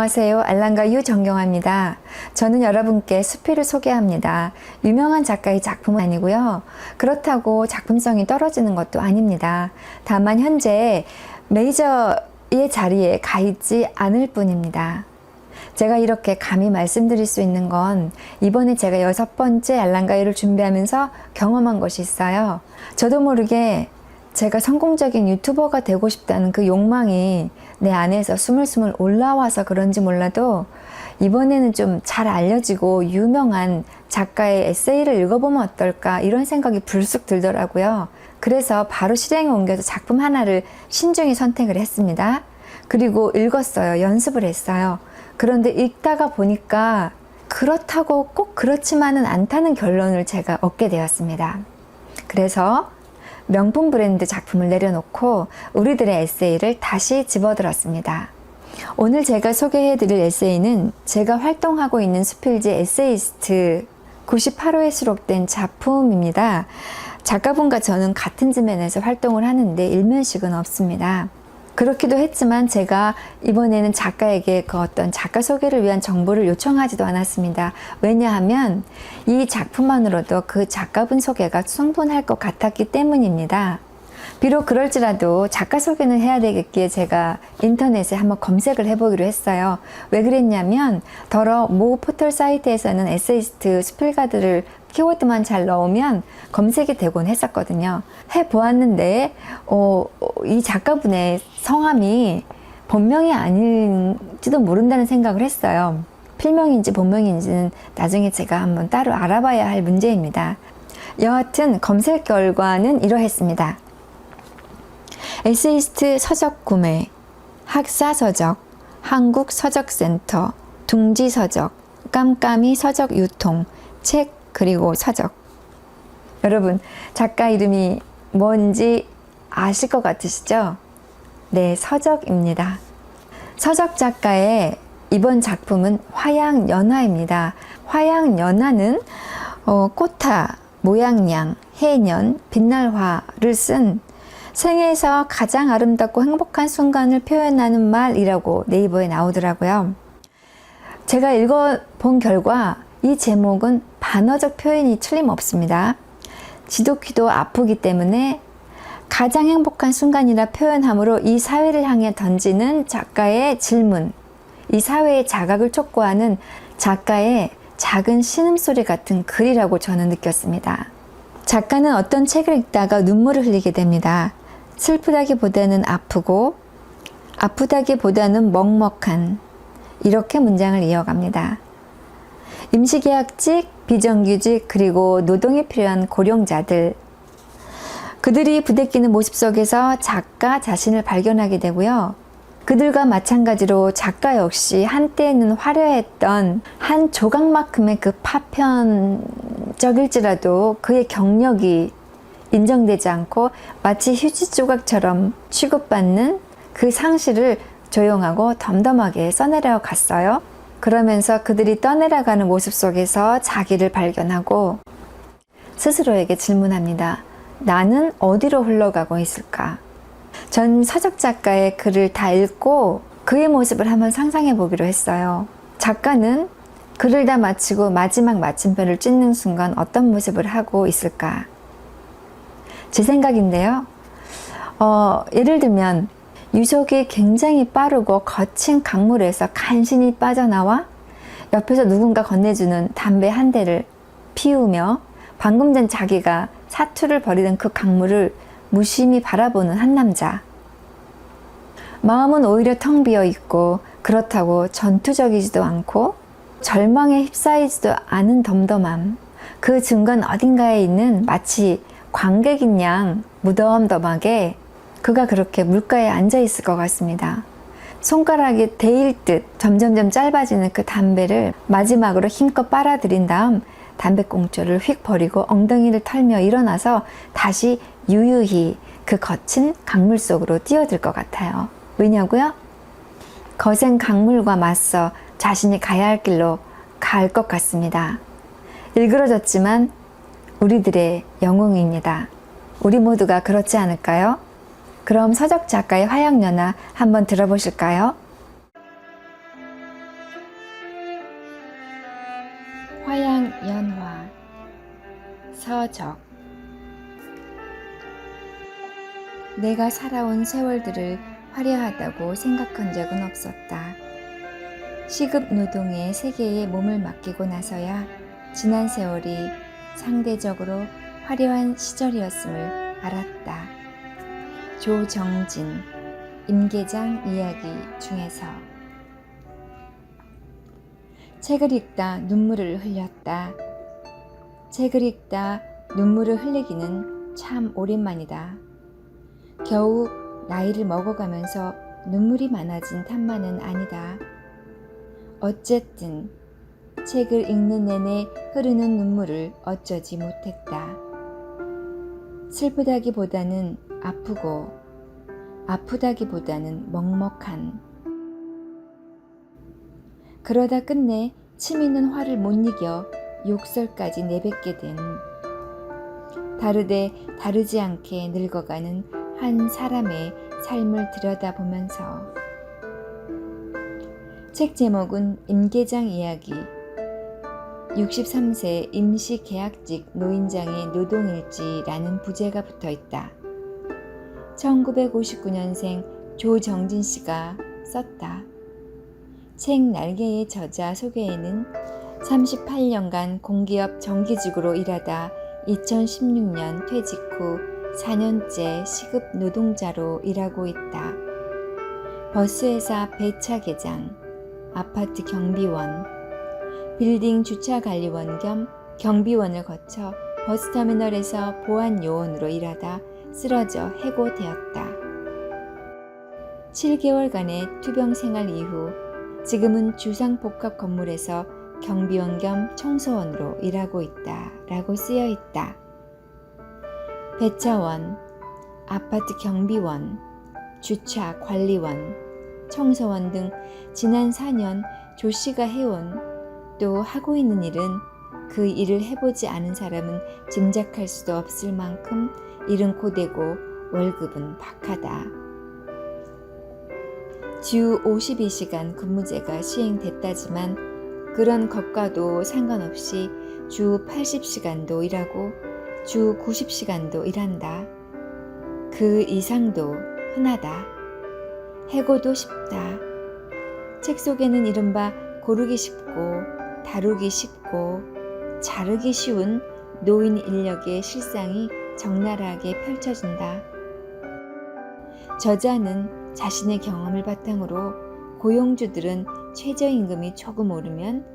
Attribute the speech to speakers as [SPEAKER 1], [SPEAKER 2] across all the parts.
[SPEAKER 1] 안녕하세요. 알랑가 유정경아입니다. 저는 여러분께 수필을 소개합니다. 유명한 작가의 작품은 아니고요. 그렇다고 작품성이 떨어지는 것도 아닙니다. 다만 현재 메이저의 자리에 가 있지 않을 뿐입니다. 제가 이렇게 감히 말씀드릴 수 있는 건 이번에 제가 6번째 알랑가유를 준비하면서 경험한 것이 있어요. 저도 모르게 제가 성공적인 유튜버가 되고 싶다는 그 욕망이 내 안에서 스물스물 올라와서 그런지 몰라도 이번에는 좀 잘 알려지고 유명한 작가의 에세이를 읽어보면 어떨까 이런 생각이 불쑥 들더라고요. 그래서 바로 실행에 옮겨서 작품 하나를 신중히 선택을 했습니다. 그리고 읽었어요. 연습을 했어요. 그런데 읽다가 보니까 그렇다고 꼭 그렇지만은 않다는 결론을 제가 얻게 되었습니다. 그래서 명품 브랜드 작품을 내려놓고 우리들의 에세이를 다시 집어들었습니다. 오늘 제가 소개해드릴 에세이는 제가 활동하고 있는 수필지 에세이스트 98호에 수록된 작품입니다. 작가분과 저는 같은 지면에서 활동을 하는데 일면식은 없습니다. 그렇기도 했지만 제가 이번에는 작가에게 그 어떤 작가 소개를 위한 정보를 요청하지도 않았습니다. 왜냐하면 이 작품만으로도 그 작가분 소개가 충분할 것 같았기 때문입니다. 비록 그럴지라도 작가 소개는 해야 되겠기에 제가 인터넷에 한번 검색을 해보기로 했어요. 왜 그랬냐면 더러 모 포털 사이트에서는 에세이스트 수필가들을 키워드만 잘 넣으면 검색이 되곤 했었거든요. 해보았는데 이 작가분의 성함이 본명이 아닐지도 모른다는 생각을 했어요. 필명인지 본명인지는 나중에 제가 한번 따로 알아봐야 할 문제입니다. 여하튼 검색 결과는 이러했습니다. 에세이스트 서적 구매, 학사 서적, 한국 서적센터, 둥지 서적, 깜깜이 서적 유통, 책 그리고 서적. 여러분, 작가 이름이 뭔지 아실 것 같으시죠? 네, 서적입니다. 서적 작가의 이번 작품은 화양연화입니다. 화양연화는 꽃화, 모양냥, 해년, 빛날화를 쓴 생애에서 가장 아름답고 행복한 순간을 표현하는 말이라고 네이버에 나오더라고요. 제가 읽어본 결과 이 제목은 반어적 표현이 틀림없습니다. 지독히도 아프기 때문에 가장 행복한 순간이라 표현하므로 이 사회를 향해 던지는 작가의 질문, 이 사회의 자각을 촉구하는 작가의 작은 신음소리 같은 글이라고 저는 느꼈습니다. 작가는 어떤 책을 읽다가 눈물을 흘리게 됩니다. 슬프다기보다는 아프고 아프다기보다는 먹먹한 이렇게 문장을 이어갑니다. 임시계약직, 비정규직, 그리고 노동이 필요한 고령자들. 그들이 부대끼는 모습 속에서 작가 자신을 발견하게 되고요. 그들과 마찬가지로 작가 역시 한때는 화려했던 한 조각만큼의 그 파편적일지라도 그의 경력이 인정되지 않고 마치 휴지 조각처럼 취급받는 그 상실을 조용하고 덤덤하게 써내려 갔어요. 그러면서 그들이 떠내려가는 모습 속에서 자기를 발견하고 스스로에게 질문합니다. 나는 어디로 흘러가고 있을까? 전 서적 작가의 글을 다 읽고 그의 모습을 한번 상상해 보기로 했어요. 작가는 글을 다 마치고 마지막 마침표를 찍는 순간 어떤 모습을 하고 있을까? 제 생각인데요. 예를 들면 유속이 굉장히 빠르고 거친 강물에서 간신히 빠져나와 옆에서 누군가 건네주는 담배 한 대를 피우며 방금 전 자기가 사투를 벌이던 그 강물을 무심히 바라보는 한 남자. 마음은 오히려 텅 비어 있고 그렇다고 전투적이지도 않고 절망에 휩싸이지도 않은 덤덤함. 그 중간 어딘가에 있는 마치 관객인 양 무덤덤하게 그가 그렇게 물가에 앉아 있을 것 같습니다. 손가락이 데일 듯 점점점 짧아지는 그 담배를 마지막으로 힘껏 빨아들인 다음 담배꽁초를 휙 버리고 엉덩이를 털며 일어나서 다시 유유히 그 거친 강물 속으로 뛰어들 것 같아요. 왜냐고요? 거센 강물과 맞서 자신이 가야 할 길로 갈 것 같습니다. 일그러졌지만 우리들의 영웅입니다. 우리 모두가 그렇지 않을까요? 그럼 서적 작가의 화양연화 한번 들어보실까요? 서적. 내가 살아온 세월들을 화려하다고 생각한 적은 없었다. 시급 노동의 세계에 몸을 맡기고 나서야 지난 세월이 상대적으로 화려한 시절이었음을 알았다. 조정진, 임계장 이야기 중에서. 책을 읽다 눈물을 흘렸다. 책을 읽다 눈물을 흘리기는 참 오랜만이다. 겨우 나이를 먹어가면서 눈물이 많아진 탓만은 아니다. 어쨌든 책을 읽는 내내 흐르는 눈물을 어쩌지 못했다. 슬프다기보다는 아프고, 아프다기보다는 먹먹한. 그러다 끝내 침 있는 화를 못 이겨 욕설까지 내뱉게 된, 다르되 다르지 않게 늙어가는 한 사람의 삶을 들여다보면서. 책 제목은 임계장 이야기, 63세 임시계약직 노인장의 노동일지라는 부제가 붙어있다. 1959년생 조정진 씨가 썼다. 책 날개의 저자 소개에는 38년간 공기업 정기직으로 일하다 2016년 퇴직 후 4년째 시급 노동자로 일하고 있다. 버스회사 배차계장, 아파트 경비원, 빌딩 주차관리원 겸 경비원을 거쳐 버스터미널에서 보안요원으로 일하다 쓰러져 해고되었다. 7개월간의 투병 생활 이후 지금은 주상복합 건물에서 경비원 겸 청소원으로 일하고 있다 라고 쓰여 있다. 배차원, 아파트 경비원, 주차 관리원, 청소원 등 지난 4년 조 씨가 해온, 또 하고 있는 일은 그 일을 해보지 않은 사람은 짐작할 수도 없을 만큼 일은 고되고 월급은 박하다. 주 52시간 근무제가 시행됐다지만 그런 것과도 상관없이 주 80시간도 일하고 주 90시간도 일한다. 그 이상도 흔하다. 해고도 쉽다. 책 속에는 이른바 고르기 쉽고 다루기 쉽고 자르기 쉬운 노인 인력의 실상이 적나라하게 펼쳐진다. 저자는 자신의 경험을 바탕으로 고용주들은 최저임금이 조금 오르면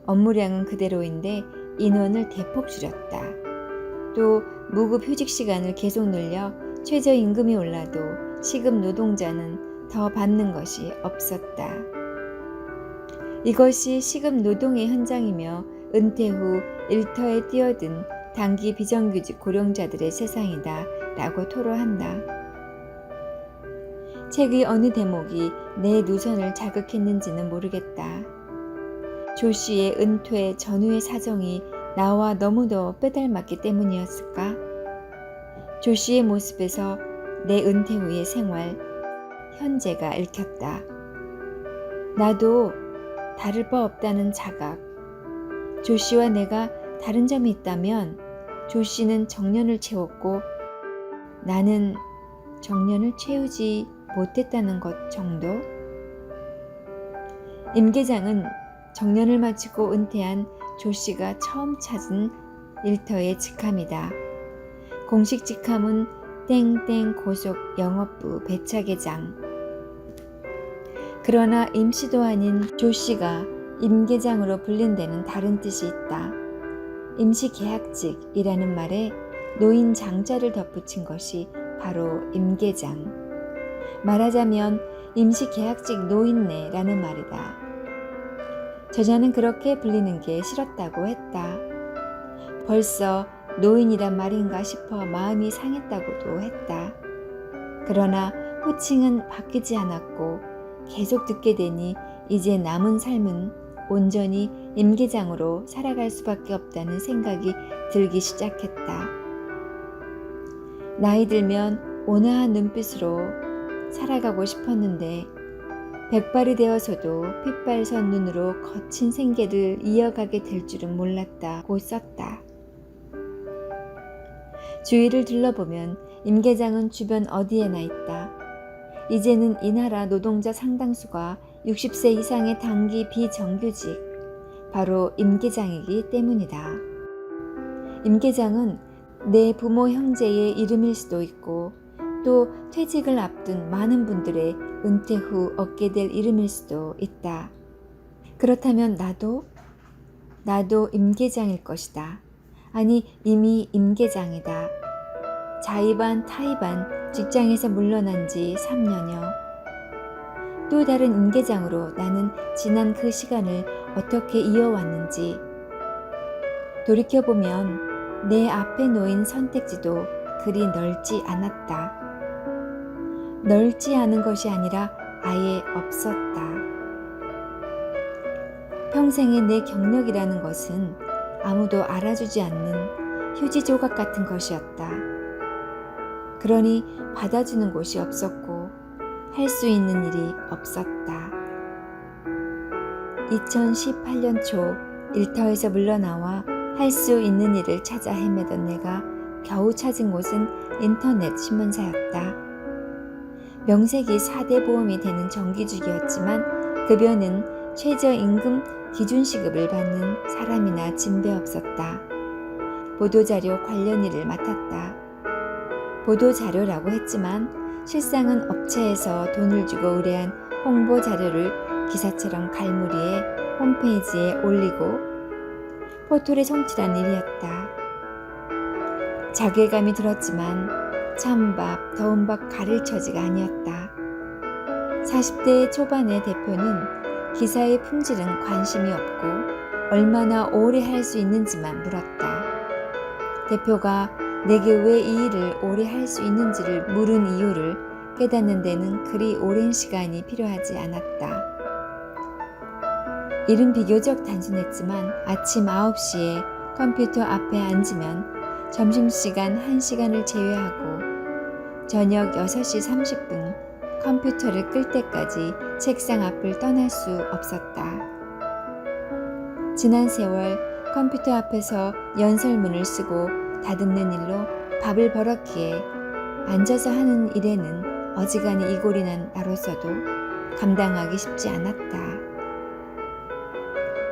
[SPEAKER 1] 업무량은 그대로인데 인원을 대폭 줄였다. 또 무급 휴직 시간을 계속 늘려 최저임금이 올라도 시급 노동자는 더 받는 것이 없었다. 이것이 시급 노동의 현장이며 은퇴 후 일터에 뛰어든 단기 비정규직 고령자들의 세상이다 라고 토로한다. 책의 어느 대목이 내 노선을 자극했는지는 모르겠다. 조 씨의 은퇴 전후의 사정이 나와 너무도 빼닮았기 때문이었을까? 조 씨의 모습에서 내 은퇴 후의 생활, 현재가 읽혔다. 나도 다를 바 없다는 자각. 조 씨와 내가 다른 점이 있다면 조 씨는 정년을 채웠고 나는 정년을 채우지 못했다는 것 정도? 임계장은 정년을 마치고 은퇴한 조 씨가 처음 찾은 일터의 직함이다. 공식 직함은 땡땡 고속 영업부 배차계장. 그러나 임시도 아닌 조 씨가 임계장으로 불린 데는 다른 뜻이 있다. 임시계약직이라는 말에 노인 장자를 덧붙인 것이 바로 임계장. 말하자면 임시계약직 노인네라는 말이다. 저자는 그렇게 불리는 게 싫었다고 했다. 벌써 노인이란 말인가 싶어 마음이 상했다고도 했다. 그러나 호칭은 바뀌지 않았고 계속 듣게 되니 이제 남은 삶은 온전히 임계장으로 살아갈 수밖에 없다는 생각이 들기 시작했다. 나이 들면 온화한 눈빛으로 살아가고 싶었는데 백발이 되어서도 핏발선 눈으로 거친 생계를 이어가게 될 줄은 몰랐다고 썼다. 주위를 둘러보면 임계장은 주변 어디에나 있다. 이제는 이 나라 노동자 상당수가 60세 이상의 단기 비정규직, 바로 임계장이기 때문이다. 임계장은 내 부모 형제의 이름일 수도 있고 또 퇴직을 앞둔 많은 분들의 은퇴 후 얻게 될 이름일 수도 있다. 그렇다면 나도 임계장일 것이다. 아니, 이미 임계장이다. 자의반 타의반 직장에서 물러난 지 3년여. 또 다른 임계장으로 나는 지난 그 시간을 어떻게 이어왔는지 돌이켜보면 내 앞에 놓인 선택지도 그리 넓지 않았다. 넓지 않은 것이 아니라 아예 없었다. 평생의 내 경력이라는 것은 아무도 알아주지 않는 휴지 조각 같은 것이었다. 그러니 받아주는 곳이 없었고 할 수 있는 일이 없었다. 2018년 초 일터에서 물러나와 할 수 있는 일을 찾아 헤매던 내가 겨우 찾은 곳은 인터넷 신문사였다. 명색이 4대 보험이 되는 정규직이었지만 급여는 최저임금 기준시급을 받는 사람이나 진배 없었다. 보도자료 관련 일을 맡았다. 보도자료라고 했지만 실상은 업체에서 돈을 주고 의뢰한 홍보자료를 기사처럼 갈무리해 홈페이지에 올리고 포털에 송출한 일이었다. 자괴감이 들었지만 찬밥, 더운밥 가릴 처지가 아니었다. 40대 초반의 대표는 기사의 품질은 관심이 없고 얼마나 오래 할 수 있는지만 물었다. 대표가 내게 왜 이 일을 오래 할 수 있는지를 물은 이유를 깨닫는 데는 그리 오랜 시간이 필요하지 않았다. 일은 비교적 단순했지만 아침 9시에 컴퓨터 앞에 앉으면 점심시간 1시간을 제외하고 저녁 6시 30분 컴퓨터를 끌 때까지 책상 앞을 떠날 수 없었다. 지난 세월 컴퓨터 앞에서 연설문을 쓰고 다듬는 일로 밥을 벌었기에 앉아서 하는 일에는 어지간히 이골이 난 나로서도 감당하기 쉽지 않았다.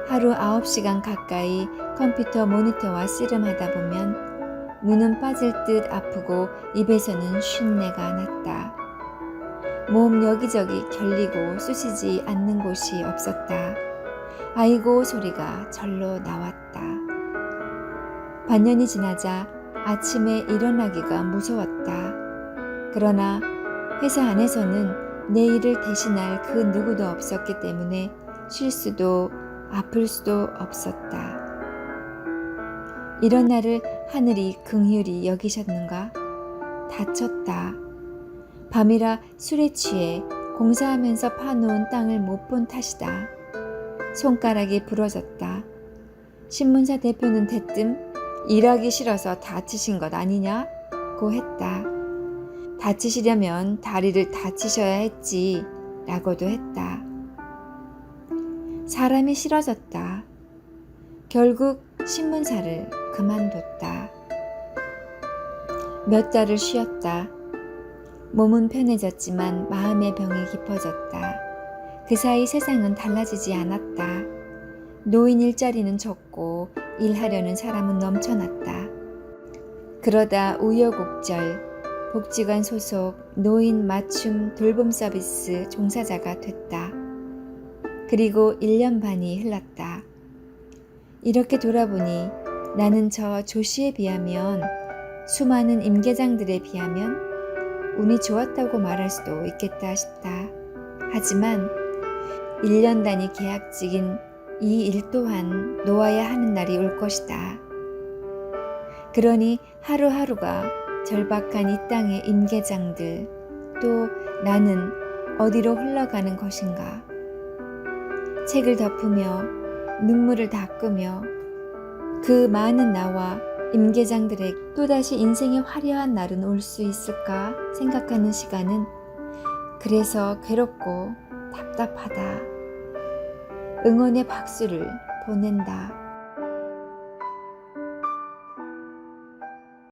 [SPEAKER 1] 하루 9시간 가까이 컴퓨터 모니터와 씨름하다 보면 눈은 빠질 듯 아프고 입에서는 쉰내가 났다. 몸 여기저기 결리고 쑤시지 않는 곳이 없었다. 아이고 소리가 절로 나왔다. 반년이 지나자 아침에 일어나기가 무서웠다. 그러나 회사 안에서는 내 일을 대신할 그 누구도 없었기 때문에 쉴 수도 아플 수도 없었다. 이런 나를 하늘이 긍휼히 여기셨는가? 다쳤다. 밤이라 술에 취해 공사하면서 파놓은 땅을 못 본 탓이다. 손가락이 부러졌다. 신문사 대표는 대뜸 일하기 싫어서 다치신 것 아니냐고 했다. 다치시려면 다리를 다치셔야 했지 라고도 했다. 사람이 싫어졌다. 결국 신문사를 그만뒀다. 몇 달을 쉬었다. 몸은 편해졌지만 마음의 병이 깊어졌다. 그 사이 세상은 달라지지 않았다. 노인 일자리는 적고 일하려는 사람은 넘쳐났다. 그러다 우여곡절 복지관 소속 노인 맞춤 돌봄 서비스 종사자가 됐다. 그리고 1년 반이 흘렀다. 이렇게 돌아보니 나는 저 조씨에 비하면 수많은 임계장들에 비하면 운이 좋았다고 말할 수도 있겠다 싶다. 하지만 1년 단위 계약직인 이 일 또한 놓아야 하는 날이 올 것이다. 그러니 하루하루가 절박한 이 땅의 임계장들, 또 나는 어디로 흘러가는 것인가. 책을 덮으며 눈물을 닦으며 그 많은 나와 임계장들에게 또다시 인생의 화려한 날은 올 수 있을까 생각하는 시간은 그래서 괴롭고 답답하다. 응원의 박수를 보낸다.